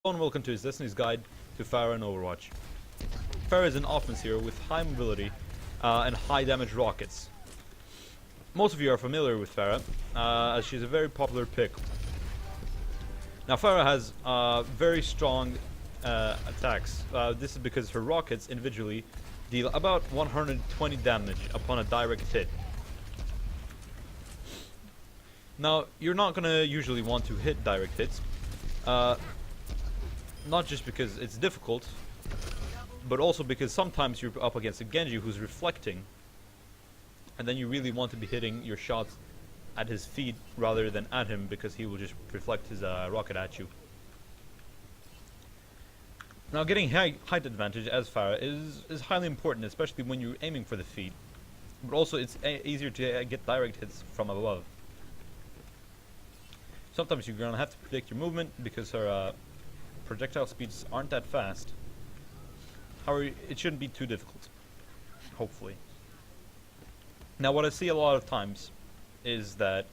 Hello and welcome to his Destiny's Guide to Pharah in Overwatch. Pharah is an offense hero with high mobility and high damage rockets. Most of you are familiar with Pharah, as she's a very popular pick. Now Pharah has very strong attacks. This is because her rockets individually deal about 120 damage upon a direct hit. Now you're not gonna usually want to hit direct hits. Not just because it's difficult, but also because sometimes you're up against a Genji who's reflecting, and then you really want to be hitting your shots at his feet rather than at him, because he will just reflect his rocket at you. Now getting height advantage as Pharah is highly important, especially when you're aiming for the feet, but also it's easier to get direct hits from above. Sometimes you're gonna have to predict your movement because her projectile speeds aren't that fast. However, it shouldn't be too difficult, hopefully. Now what I see a lot of times is that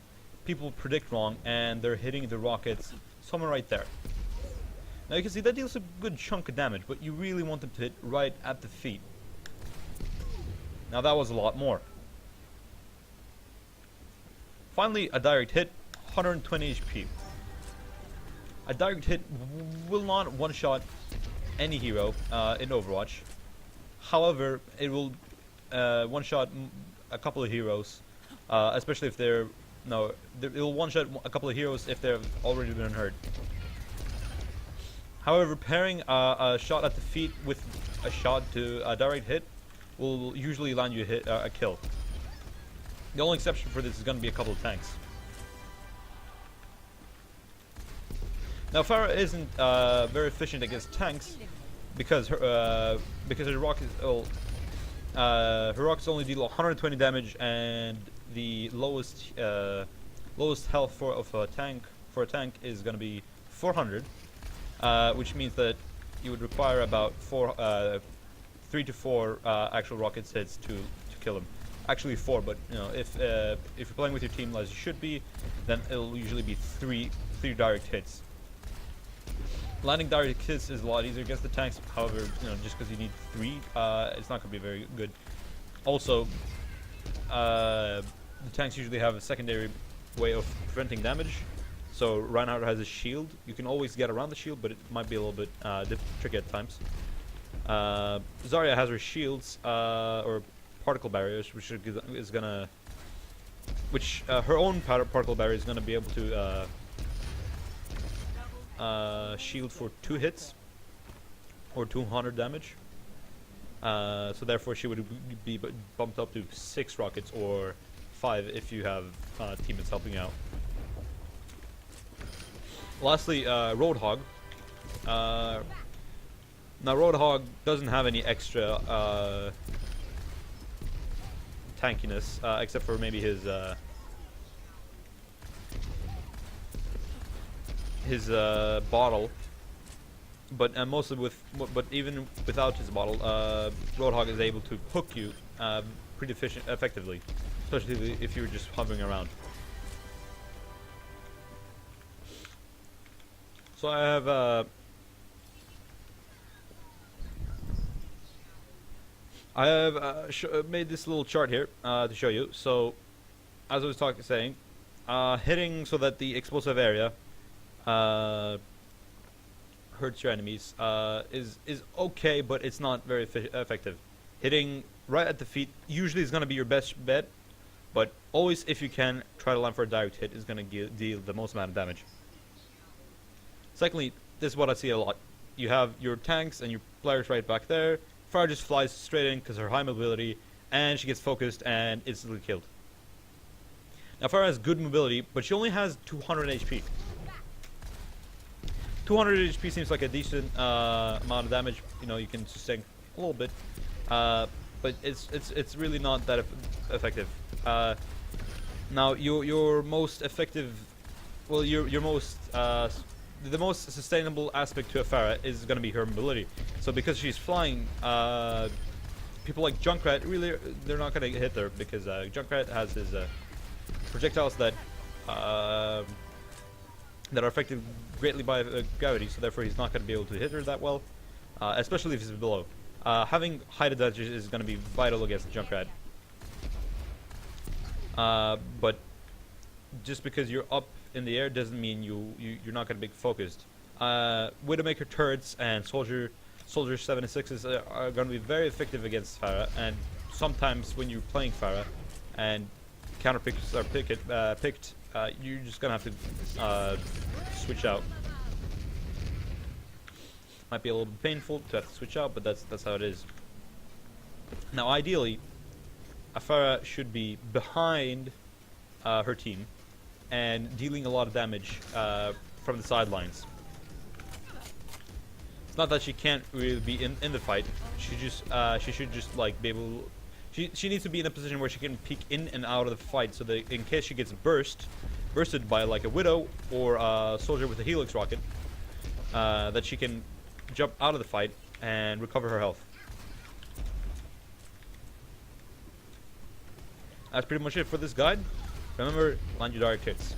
people predict wrong and they're hitting the rockets somewhere right there. Now you can see that deals a good chunk of damage, but you really want them to hit right at the feet. Now that was a lot more. Finally, a direct hit, 120 HP. A direct hit will not one-shot any hero in Overwatch. However, it will one-shot a couple of heroes, especially if they're it will one-shot a couple of heroes if they've already been hurt. However, pairing a shot at the feet with a shot to a direct hit will usually land you a kill. The only exception for this is going to be a couple of tanks. Now Pharah isn't very efficient against tanks because her rockets only deal 120 damage, and the lowest health for a tank is going to be 400, which means that you would require about 3 to 4 actual rocket hits to kill him. Actually 4, but you know, if you're playing with your team as you should be, then it'll usually be three direct hits. Landing direct hits is a lot easier against the tanks. However, you know, just because you need 3, it's not going to be very good. Also, the tanks usually have a secondary way of preventing damage. So Reinhardt has a shield. You can always get around the shield, but it might be a little bit tricky at times. Zarya has her shields or particle barriers, which is gonna, her own particle barrier is gonna be able to shield for 2 hits or 200 damage. So therefore she would be bumped up to 6 rockets or 5 if you have teammates helping out. Lastly, Roadhog. Now Roadhog doesn't have any extra tankiness except for maybe his bottle, but mostly but even without his bottle, Roadhog is able to hook you pretty effectively, especially if you're just hovering around. So I have made this little chart here to show you. So as I was saying, hitting so that the explosive area hurts your enemies is okay, but it's not very effective. Hitting right at the feet usually is going to be your best bet, but always, if you can, try to land for a direct hit is going to deal the most amount of damage. Secondly, this is what I see a lot. You have your tanks and your players right back there. Pharah just flies straight in because of her high mobility, and she gets focused and instantly killed. Now Pharah has good mobility, but she only has 200 HP. 200 HP seems like a decent amount of damage. You know, you can sustain a little bit, but it's really not that effective. Now your most effective, well, your most the most sustainable aspect to a Pharah is going to be her mobility. So because she's flying, people like Junkrat really they're not going to hit her, because Junkrat has his projectiles that are effective greatly by gravity, so therefore he's not going to be able to hit her that well, especially if he's below. Having height advantage is going to be vital against Junkrat. But just because you're up in the air doesn't mean you're not going to be focused. Widowmaker turrets and Soldier 76s are going to be very effective against Pharah, and sometimes when you're playing Pharah and counter picks are picked, you're just going to have to switch out. Might be a little bit painful to have to switch out, but that's how it is. Now, ideally, Pharah should be behind her team and dealing a lot of damage from the sidelines. It's not that she can't really be in the fight. She should just like be able. She needs to be in a position where she can peek in and out of the fight, so that in case she gets bursted by like a Widow or a Soldier with a Helix rocket, that she can jump out of the fight and recover her health. That's pretty much it for this guide. Remember, land your direct hits.